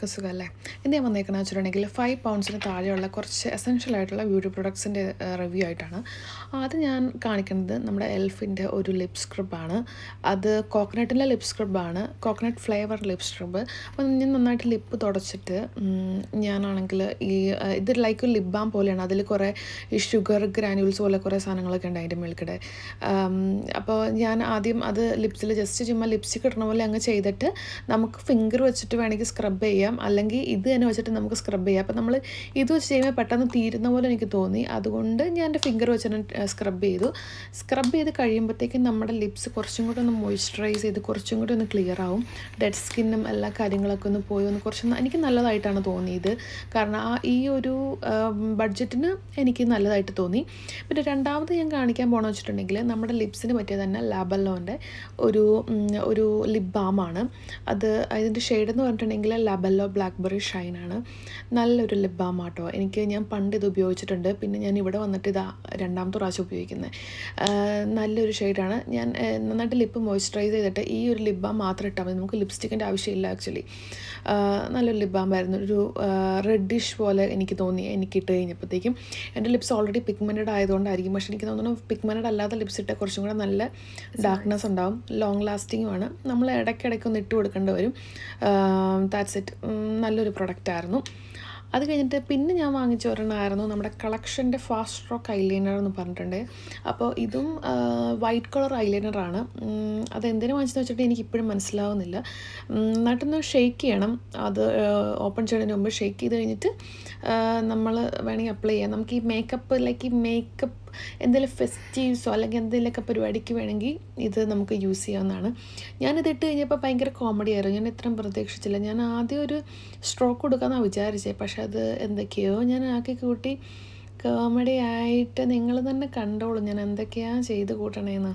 എല്ലാവർക്കും സുഖമല്ലേ? ഇന്ന് ഞാൻ വന്നേക്കുന്നത് വെച്ചിട്ടുണ്ടെങ്കിൽ 5 പൗണ്ട്സിന് താഴെയുള്ള കുറച്ച് എസെൻഷ്യൽ ആയിട്ടുള്ള ബ്യൂട്ടി പ്രൊഡക്ട്സിൻ്റെ റിവ്യൂ ആയിട്ടാണ്. അത് ഞാൻ കാണിക്കുന്നത് നമ്മുടെ എൽഫിൻ്റെ ഒരു ലിപ് സ്ക്രബാണ്. അത് കോക്കനട്ടിൻ്റെ ലിപ് സ്ക്രബാണ്, കോക്കനട്ട് ഫ്ലേവർ ലിപ് സ്ക്രബ്. അപ്പം ഞാൻ നന്നായിട്ട് ലിപ്പ് തുടച്ചിട്ട് ഞാനാണെങ്കിൽ ഇത് ലൈക്ക് ഒരു ലിപ് ബാം പോലെയാണ്. അതിൽ കുറേ ഈ ഷുഗർ ഗ്രാനുവൽസ് പോലെ കുറേ സാധനങ്ങളൊക്കെ ഉണ്ട് അതിൻ്റെ മേൽക്കിടെ. അപ്പോൾ ഞാൻ ആദ്യം അത് ലിപ്സിൽ ജസ്റ്റ് ചുമ്മാ ലിപ്സ്റ്റിക് ഇടുന്ന പോലെ അങ്ങ് ചെയ്തിട്ട് നമുക്ക് ഫിംഗർ വെച്ചിട്ട് വേണമെങ്കിൽ സ്ക്രബ് ചെയ്യാം, അല്ലെങ്കിൽ ഇത് തന്നെ വെച്ചിട്ട് നമുക്ക് സ്ക്രബ് ചെയ്യാം. അപ്പോൾ നമ്മൾ ഇത് വെച്ച് ചെയ്യുമ്പോൾ പെട്ടെന്ന് തീരുന്ന പോലെ എനിക്ക് തോന്നി. അതുകൊണ്ട് ഞാൻ എൻ്റെ ഫിംഗർ വെച്ചിട്ട് സ്ക്രബ് ചെയ്ത് കഴിയുമ്പോഴത്തേക്കും നമ്മുടെ ലിപ്സ് കുറച്ചും കൂടി ഒന്ന് മോയ്സ്ചറൈസ് ചെയ്ത് കുറച്ചും കൂടി ഒന്ന് ക്ലിയർ ആവും. ഡെഡ് സ്കിന്നും എല്ലാ കാര്യങ്ങളൊക്കെ ഒന്ന് പോയി ഒന്ന് കുറച്ച് എനിക്ക് നല്ലതായിട്ടാണ് തോന്നിയത്. കാരണം ഈ ഒരു ബഡ്ജറ്റിന് എനിക്ക് നല്ലതായിട്ട് തോന്നി. പിന്നെ രണ്ടാമത് ഞാൻ കാണിക്കാൻ പോകണമെന്ന് വെച്ചിട്ടുണ്ടെങ്കിൽ നമ്മുടെ ലിപ്സിന് പറ്റിയ തന്നെ ലാബെല്ലോൻ്റെ ഒരു ലിപ് ബാമാണ്. അതിൻ്റെ ഷെയ്ഡ് എന്ന് പറഞ്ഞിട്ടുണ്ടെങ്കിൽ ലാബെല്ലോ ബ്ലാക്ക്ബെറി ഷൈനാണ്. നല്ലൊരു ലിപ് ബാം ആട്ടോ. ഞാൻ പണ്ട് ഇത് ഉപയോഗിച്ചിട്ടുണ്ട്, പിന്നെ ഞാൻ ഇവിടെ വന്നിട്ട് രണ്ടാമത്തെ പ്രാവശ്യം ഉപയോഗിക്കുന്നത്. നല്ലൊരു ഷെയ്ഡാണ്. ഞാൻ നന്നായിട്ട് ലിപ്പ് മോയ്സ്ചറൈസ് ചെയ്തിട്ട് ഈ ഒരു ലിപ് ബാം മാത്രം ഇട്ടാൽ മതി, നമുക്ക് ലിപ്സ്റ്റിക്കിൻ്റെ ആവശ്യമില്ല. ആക്ച്വലി നല്ലൊരു ലിപ് ബാം ആയിരുന്നു. ഒരു റെഡിഷ് പോലെ എനിക്ക് തോന്നി എനിക്ക് ഇട്ട് കഴിഞ്ഞപ്പോഴത്തേക്കും. എൻ്റെ ലിപ്സ് ഓൾറെഡി പിഗ്മെൻറ്റഡ് ആയതുകൊണ്ടായിരിക്കും, പക്ഷേ എനിക്ക് തോന്നുന്നു പിഗ്മെൻറ്റഡ് അല്ലാത്ത ലിപ്സ് ഇട്ടാൽ കുറച്ചും കൂടെ നല്ല ഡാർക്ക്നെസ് ഉണ്ടാവും, ലോങ് ലാസ്റ്റിങ്ങുമാണ്. നമ്മൾ ഇടയ്ക്കിടയ്ക്ക് ഒന്ന് ഇട്ട് കൊടുക്കേണ്ടി വരും. That's it. നല്ലൊരു പ്രൊഡക്റ്റായിരുന്നു. അത് കഴിഞ്ഞിട്ട് പിന്നെ ഞാൻ വാങ്ങിച്ച ഒരെണ്ണമായിരുന്നു നമ്മുടെ കളക്ഷൻ്റെ ഫാസ്റ്റ് സ്ട്രോക്ക് ഐലൈനർ എന്ന് പറഞ്ഞിട്ടുണ്ട്. അപ്പോൾ ഇതും വൈറ്റ് കളർ ഐലൈനറാണ്. അതെന്തിനു വാങ്ങിച്ചെന്ന് വെച്ചിട്ട് എനിക്കിപ്പോഴും മനസ്സിലാവുന്നില്ല. നന്നായിട്ടൊന്ന് ഷെയ്ക്ക് ചെയ്യണം. അത് ഓപ്പൺ ചെയ്യുന്നതിന് മുമ്പ് ഷെയ്ക്ക് ചെയ്ത് കഴിഞ്ഞിട്ട് നമ്മൾ വേണമെങ്കിൽ അപ്ലൈ ചെയ്യാം. നമുക്ക് ഈ മേക്കപ്പ് എന്തെങ്കിലും ഫെസ്റ്റീവ്സോ അല്ലെങ്കിൽ എന്തെങ്കിലുമൊക്കെ പരിപാടിക്ക് വേണമെങ്കിൽ ഇത് നമുക്ക് യൂസ് ചെയ്യാവുന്നതാണ്. ഞാനിത് ഇട്ട് കഴിഞ്ഞപ്പോൾ ഭയങ്കര കോമഡി ആയിരുന്നു. ഞാൻ ഇത്രയും പ്രതീക്ഷിച്ചില്ല. ഞാൻ ആദ്യം ഒരു സ്ട്രോക്ക് കൊടുക്കാമെന്നാണ് വിചാരിച്ചത്, പക്ഷെ അത് എന്തൊക്കെയോ ഞാൻ ആക്കി കൂട്ടി കോമഡി ആയിട്ട് നിങ്ങൾ തന്നെ കണ്ടോളൂ ഞാൻ എന്തൊക്കെയാണ് ചെയ്ത് കൂട്ടണേന്ന്.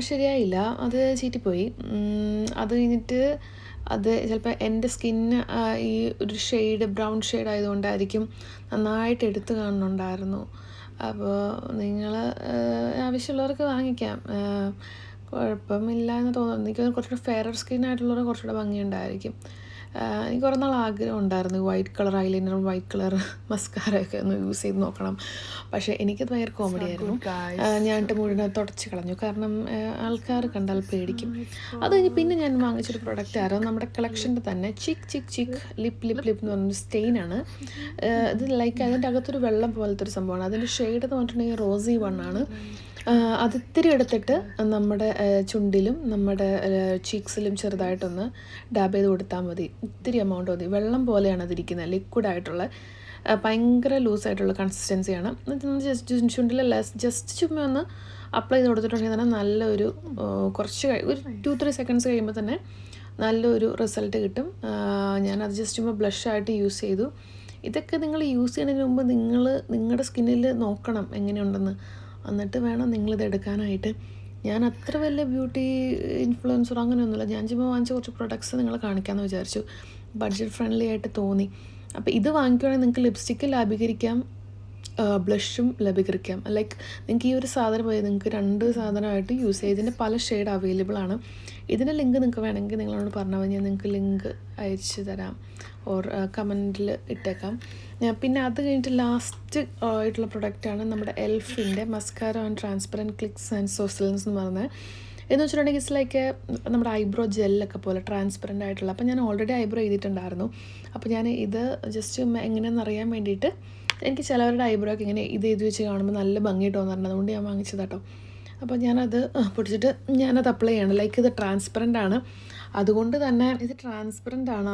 ശരിയായില്ല, അത് ചീറ്റിപ്പോയി. അത് കഴിഞ്ഞിട്ട് അത് ചിലപ്പോൾ എൻ്റെ സ്കിന്ന് ഈ ഒരു ബ്രൗൺ ഷെയ്ഡ് ആയതുകൊണ്ടായിരിക്കും നന്നായിട്ട് എടുത്ത് കാണുന്നുണ്ടായിരുന്നു. അപ്പോൾ നിങ്ങൾ ആവശ്യമുള്ളവർക്ക് വാങ്ങിക്കാം, കുഴപ്പമില്ല എന്ന് തോന്നുന്നു. എനിക്ക് കുറച്ചുകൂടെ ഫെയറർ സ്കിന്നായിട്ടുള്ളവർ കുറച്ചുകൂടെ ഭംഗിയുണ്ടായിരിക്കും. എനിക്ക് കുറേ നാൾ ആഗ്രഹം ഉണ്ടായിരുന്നു വൈറ്റ് കളർ ഐലൈനറും വൈറ്റ് കളർ മസ്കാരയൊക്കെ ഒന്ന് യൂസ് ചെയ്ത് നോക്കണം, പക്ഷേ എനിക്കത് ഭയങ്കര കോമഡി ആയിരുന്നു. ഞാൻ മുഴുവൻ തുടച്ച് കളഞ്ഞു, കാരണം ആൾക്കാർ കണ്ടാൽ പേടിക്കും. അത് കഴിഞ്ഞ് പിന്നെ ഞാൻ വാങ്ങിച്ചൊരു പ്രൊഡക്റ്റ് ആയിരുന്നു നമ്മുടെ കളക്ഷൻ്റെ തന്നെ ചിക്ക് ലിപ്പ് എന്ന് പറഞ്ഞൊരു സ്റ്റെയിനാണ്. ഇത് ലൈക്ക് അതിൻ്റെ അകത്തൊരു വെള്ളം പോലത്തെ ഒരു സംഭവമാണ്. അതിൻ്റെ ഷെയ്ഡ് എന്ന് പറഞ്ഞിട്ടുണ്ടെങ്കിൽ റോസി വണ്ണാണ്. അതിത്തിരി എടുത്തിട്ട് നമ്മുടെ ചുണ്ടിലും നമ്മുടെ ചീക്സിലും ചെറുതായിട്ടൊന്ന് ഡാബ് ചെയ്ത് കൊടുത്താൽ മതി. ഇത്തിരി എമൗണ്ട് മതി. വെള്ളം പോലെയാണ് അതിരിക്കുന്നത്, ലിക്വിഡായിട്ടുള്ള ഭയങ്കര ലൂസായിട്ടുള്ള കൺസിസ്റ്റൻസിയാണ്. ചുണ്ടിൽ ജസ്റ്റ് ചുമ്മാ ഒന്ന് അപ്ലൈ ചെയ്ത് കൊടുത്തിട്ടുണ്ടെങ്കിൽ തന്നെ നല്ലൊരു ഒരു 2-3 സെക്കൻഡ്സ് കഴിയുമ്പോൾ തന്നെ നല്ലൊരു റിസൾട്ട് കിട്ടും. ഞാനത് ജസ്റ്റ് ചുമ്മാ ബ്ലഷായിട്ട് യൂസ് ചെയ്തു. ഇതൊക്കെ നിങ്ങൾ യൂസ് ചെയ്യുന്നതിന് മുമ്പ് നിങ്ങളുടെ സ്കിന്നിൽ നോക്കണം എങ്ങനെയുണ്ടെന്ന്, എന്നിട്ട് വേണം നിങ്ങളിത് എടുക്കാനായിട്ട്. ഞാൻ അത്ര വലിയ ബ്യൂട്ടി ഇൻഫ്ലുവൻസർ അങ്ങനെയൊന്നുമില്ല. ഞാൻ ചുമ്മാ വാങ്ങിച്ച കുറച്ച് പ്രൊഡക്ട്സ് നിങ്ങളെ കാണിക്കാമെന്ന് വിചാരിച്ചു. ബഡ്ജറ്റ് ഫ്രണ്ട്ലി ആയിട്ട് തോന്നി. അപ്പോൾ ഇത് വാങ്ങിക്കുകയാണെങ്കിൽ നിങ്ങൾക്ക് ലിപ്സ്റ്റിക്ക് ലാഭീകരിക്കാം, ബ്ലഷും ലഭിക്കാം. ലൈക്ക് നിങ്ങൾക്ക് ഈ ഒരു സാധനം പോയി നിങ്ങൾക്ക് 2 സാധനമായിട്ട് യൂസ് ചെയ്യാം. ഇതിൻ്റെ പല ഷെയ്ഡ് അവൈലബിൾ ആണ്. ഇതിൻ്റെ ലിങ്ക് നിങ്ങൾക്ക് വേണമെങ്കിൽ നിങ്ങളോട് പറഞ്ഞാൽ മതി, ഞാൻ നിങ്ങൾക്ക് ലിങ്ക് അയച്ചു തരാം, ഓർ കമൻറ്റിൽ ഇട്ടേക്കാം. പിന്നെ അത് കഴിഞ്ഞിട്ട് ലാസ്റ്റ് ആയിട്ടുള്ള പ്രൊഡക്റ്റാണ് നമ്മുടെ എൽഫിൻ്റെ മസ്കാര ആൻഡ് ട്രാൻസ്പെറൻറ്റ് ക്ലിക്സ് ആൻഡ് സോസൽസ് എന്ന് പറഞ്ഞത്. എന്ന് വെച്ചിട്ടുണ്ടെങ്കിൽ ഇറ്റ്സ് ലൈക്ക് നമ്മുടെ ഐബ്രോ ജെല്ലൊക്കെ പോലെ ട്രാൻസ്പെറൻ്റ് ആയിട്ടുള്ള. അപ്പോൾ ഞാൻ ഓൾറെഡി ഐബ്രോ ചെയ്തിട്ടുണ്ടായിരുന്നു. അപ്പോൾ ഞാൻ ഇത് ജസ്റ്റ് എങ്ങനെയാണെന്ന് അറിയാൻ വേണ്ടിയിട്ട്, എനിക്ക് ചിലവരുടെ ഐബ്രോ ഒക്കെ ഇങ്ങനെ ഇത് വെച്ച് കാണുമ്പോൾ നല്ല ഭംഗിയിട്ട് തോന്നാറുണ്ട്, അതുകൊണ്ട് ഞാൻ വാങ്ങിച്ചത് കേട്ടോ. അപ്പോൾ ഞാനത് പൊടിച്ചിട്ട് ഞാനത് അപ്ലൈ ചെയ്യണം. ലൈക്ക് ഇത് ട്രാൻസ്പെറൻ്റ് ആണ്,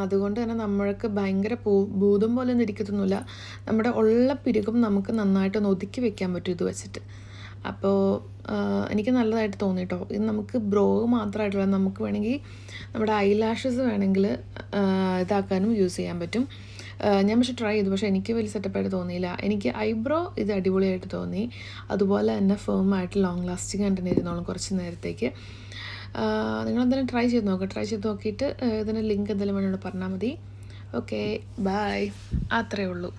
അതുകൊണ്ട് തന്നെ നമ്മൾക്ക് ഭയങ്കര ഭൂതം പോലെ ഒന്നും ഇരിക്കത്തൊന്നുമില്ല. നമ്മുടെ ഉള്ള പിരുകും നമുക്ക് നന്നായിട്ടൊന്ന് ഒതുക്കി വെക്കാൻ പറ്റും ഇത് വെച്ചിട്ട്. അപ്പോൾ എനിക്ക് നല്ലതായിട്ട് തോന്നി കേട്ടോ. ഇത് നമുക്ക് ബ്രോ മാത്രമായിട്ടുള്ള, നമുക്ക് വേണമെങ്കിൽ നമ്മുടെ ഐലാഷസ് വേണമെങ്കിൽ ഇതാക്കാനും യൂസ് ചെയ്യാൻ പറ്റും. ഞാൻ പക്ഷേ ട്രൈ ചെയ്തു, പക്ഷേ എനിക്ക് വലിയ സെറ്റപ്പായിട്ട് തോന്നിയില്ല. എനിക്ക് ഐബ്രോ ഇത് അടിപൊളിയായിട്ട് തോന്നി. അതുപോലെ തന്നെ ഫേമായിട്ട് ലോങ് ലാസ്റ്റിംഗ് ആയിട്ട് തന്നെ ഇരുന്നോളും കുറച്ച് നേരത്തേക്ക്. നിങ്ങളെന്തായാലും ട്രൈ ചെയ്ത് നോക്കിയിട്ട് ഇതിൻ്റെ ലിങ്ക് എന്തെങ്കിലും വേണമെങ്കിൽ പറഞ്ഞാൽ മതി. Okay, bye. അത്രയേ ഉള്ളൂ.